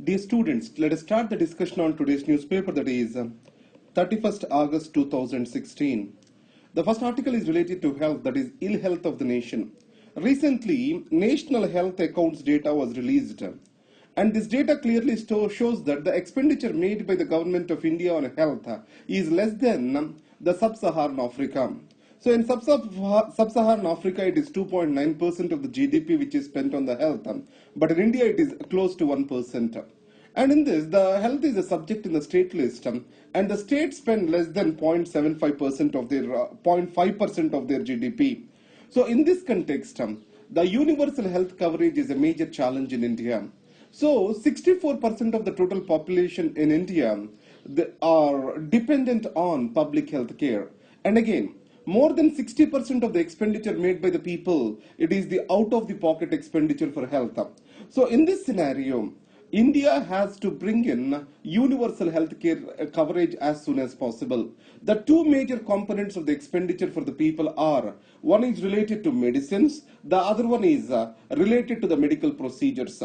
Dear students, let us start the discussion on today's newspaper, that is 31st August 2016. The first article is related to health, that is ill health of the nation. Recently, National Health Accounts data was released, and this data clearly shows that the expenditure made by the government of India on health is less than the sub-Saharan Africa. So in sub-Saharan Africa, it is 2.9% of the GDP which is spent on the health, but in India it is close to 1%. And in this, the health is a subject in the state list, and the states spend less than 0.75% of their 0.5% of their GDP. So in this context, the universal health coverage is a major challenge in India. So 64% of the total population in India are dependent on public health care. And again, more than 60% of the expenditure made by the people, it is the out-of-the-pocket expenditure for health. So in this scenario, India has to bring in universal health care coverage as soon as possible. The two major components of the expenditure for the people are, one is related to medicines, the other one is related to the medical procedures.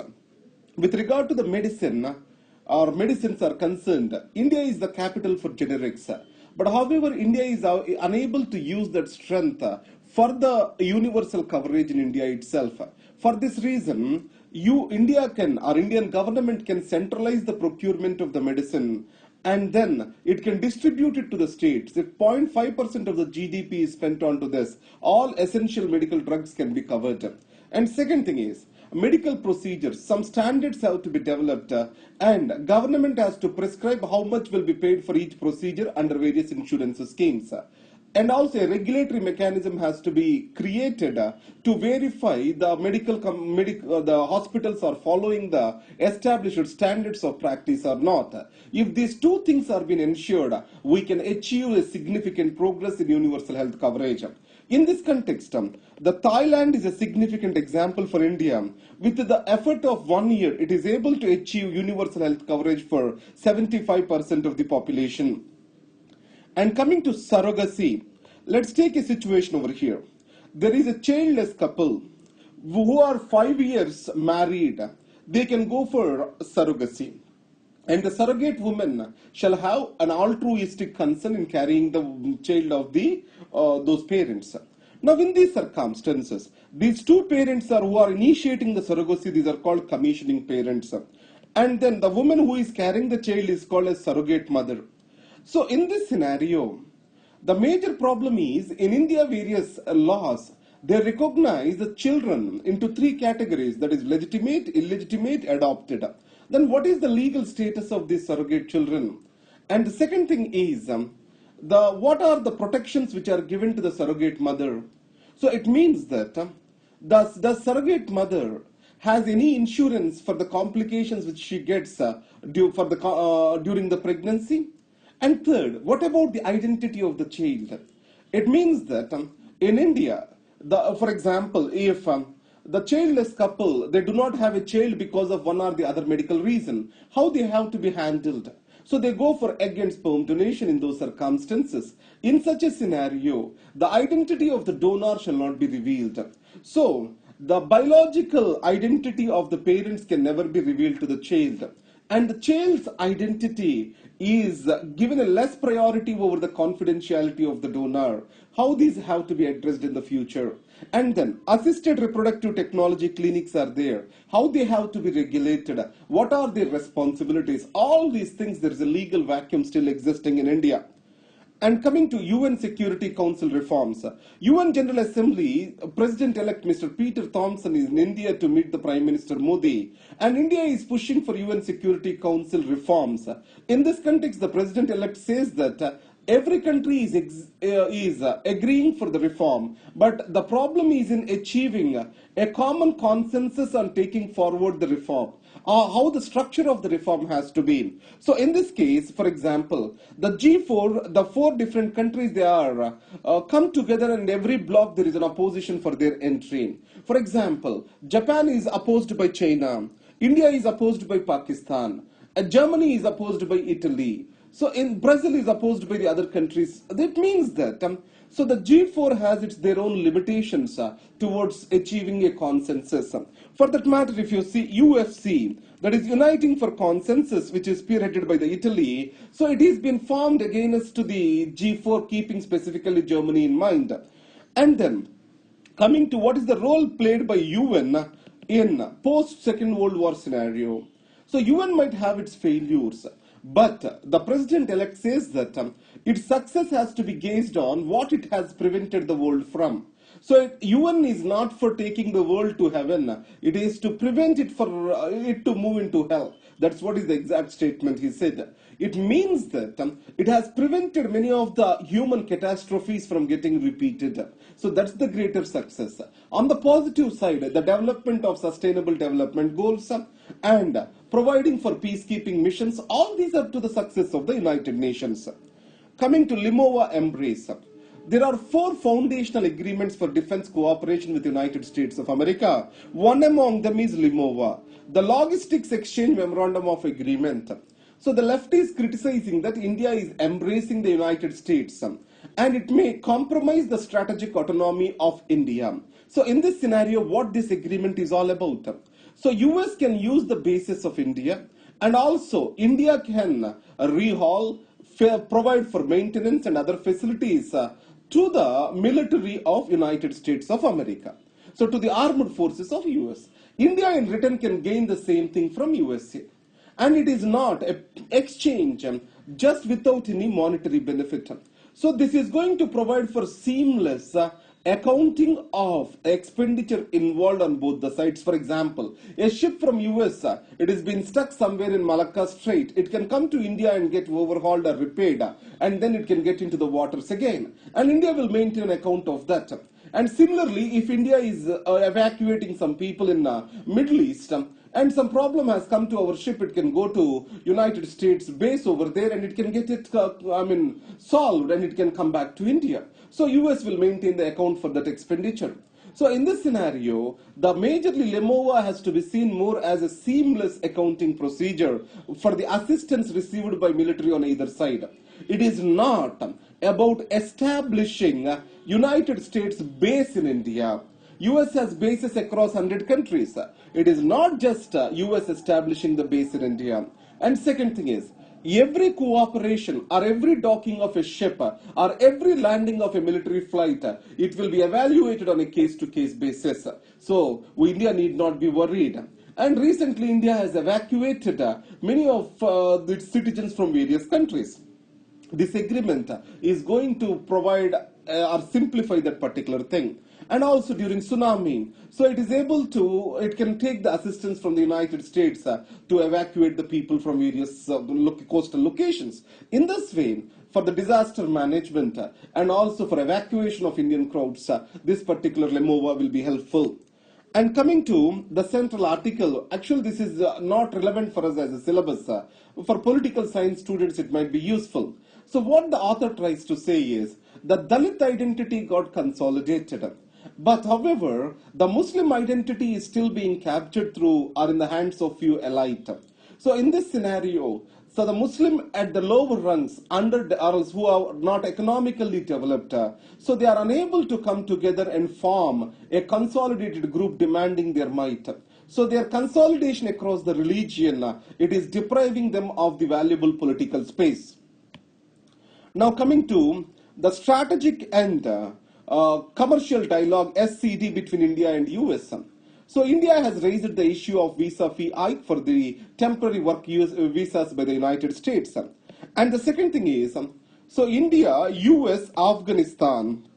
With regard to the medicines are concerned, India is the capital for generics. But however, India is unable to use that strength for the universal coverage in India itself. For this reason, Indian government can centralize the procurement of the medicine, and then it can distribute it to the states. If 0.5% of the GDP is spent onto this, all essential medical drugs can be covered. And second thing is, medical procedures, some standards have to be developed, and government has to prescribe how much will be paid for each procedure under various insurance schemes. And also a regulatory mechanism has to be created to verify the hospitals are following the established standards of practice or not. If these two things are being ensured, we can achieve a significant progress in universal health coverage. In this context, the Thailand is a significant example for India. With the effort of 1 year, it is able to achieve universal health coverage for 75% of the population. And coming to surrogacy, let's take a situation over here. There is a childless couple who are 5 years married. They can go for surrogacy. And the surrogate woman shall have an altruistic concern in carrying the child of those parents. Now, in these circumstances, these two parents who are initiating the surrogacy, these are called commissioning parents. And then the woman who is carrying the child is called a surrogate mother. So in this scenario, the major problem is, in India, various laws, they recognize the children into three categories, that is legitimate, illegitimate, adopted. Then what is the legal status of these surrogate children? And the second thing is, what are the protections which are given to the surrogate mother? So it means that the surrogate mother has any insurance for the complications which she gets during the pregnancy? And third, what about the identity of the child? It means that in India, for example, if the childless couple, they do not have a child because of one or the other medical reason, how they have to be handled? So they go for egg and sperm donation in those circumstances. In such a scenario, the identity of the donor shall not be revealed. So the biological identity of the parents can never be revealed to the child. And the child's identity is given a less priority over the confidentiality of the donor. How these have to be addressed in the future? And then assisted reproductive technology clinics are there. How they have to be regulated? What are their responsibilities? All these things, there is a legal vacuum still existing in India. And coming to UN Security Council reforms, UN General Assembly, President-elect Mr. Peter Thompson is in India to meet the Prime Minister Modi, and India is pushing for UN Security Council reforms. In this context, the President-elect says that every country is agreeing for the reform, but the problem is in achieving a common consensus on taking forward the reform. How the structure of the reform has to be. So in this case, for example, the G4, the four different countries, they are come together, and every bloc there is an opposition for their entry. For example, Japan is opposed by China, India is opposed by Pakistan, Germany is opposed by Italy. So in Brazil is opposed by the other countries. That means that so the G4 has their own limitations towards achieving a consensus. For that matter, if you see UFC, that is Uniting for Consensus, which is spearheaded by the Italy. So it has been formed against to the G4, keeping specifically Germany in mind. And then coming to what is the role played by UN in post Second World War scenario. So UN might have its failures, but the president-elect says that its success has to be gauged on what it has prevented the world from. So UN is not for taking the world to heaven, it is to prevent it for it to move into hell. That's what is the exact statement he said. It means that it has prevented many of the human catastrophes from getting repeated. So that's the greater success. On the positive side, the development of sustainable development goals and providing for peacekeeping missions, all these are to the success of the United Nations. Coming to Limowa Embrace. There are 4 foundational agreements for defense cooperation with the United States of America. One among them is Limowa, the Logistics Exchange Memorandum of Agreement. So the left is criticizing that India is embracing the United States and it may compromise the strategic autonomy of India. So in this scenario, what this agreement is all about? So US can use the bases of India, and also India can rehaul, provide for maintenance and other facilities to the military of United States of America. So to the armed forces of US. India in return can gain the same thing from USA. And it is not an exchange just without any monetary benefit. So this is going to provide for seamless accounting of expenditure involved on both the sides. For example, a ship from US, it has been stuck somewhere in Malacca Strait. It can come to India and get overhauled or repaired, and then it can get into the waters again. And India will maintain an account of that. And similarly, if India is evacuating some people in Middle East, and some problem has come to our ship, it can go to United States base over there and it can get it solved, and it can come back to India. So US will maintain the account for that expenditure. So in this scenario, the majorly Limowa has to be seen more as a seamless accounting procedure for the assistance received by military on either side. It is not about establishing United States base in India. US has bases across 100 countries. It is not just US establishing the base in India. And second thing is, every cooperation or every docking of a ship or every landing of a military flight, it will be evaluated on a case-to-case basis. So India need not be worried. And recently India has evacuated many of its citizens from various countries. This agreement is going to provide or simplify that particular thing. And also during tsunami, so it can take the assistance from the United States to evacuate the people from various coastal locations. In this way, for the disaster management and also for evacuation of Indian crowds, this particular Limowa will be helpful. And coming to the central article, actually this is not relevant for us as a syllabus. For political science students, it might be useful. So what the author tries to say is, the Dalit identity got consolidated. But however, the Muslim identity is still being captured through or in the hands of few elite. So in this scenario, so the Muslim at the lower rungs who are not economically developed, so they are unable to come together and form a consolidated group demanding their might. So their consolidation across the religion, it is depriving them of the valuable political space. Now coming to the strategic and commercial dialogue SCD between India and US. So India has raised the issue of visa fee hike for the temporary work visas by the United States. And the second thing is, so India, US, Afghanistan,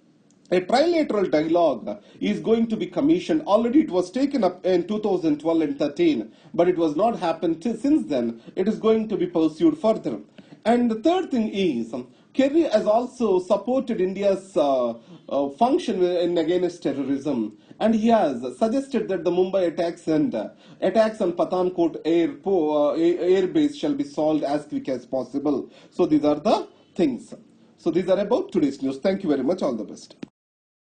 a trilateral dialogue is going to be commissioned. Already it was taken up in 2012 and 13, but it was not happened since then. It is going to be pursued further. And the third thing is, Kerry has also supported India's function against terrorism, and he has suggested that the Mumbai attacks and attacks on Pathankot air base shall be solved as quick as possible. So these are the things. So these are about today's news. Thank you very much. All the best.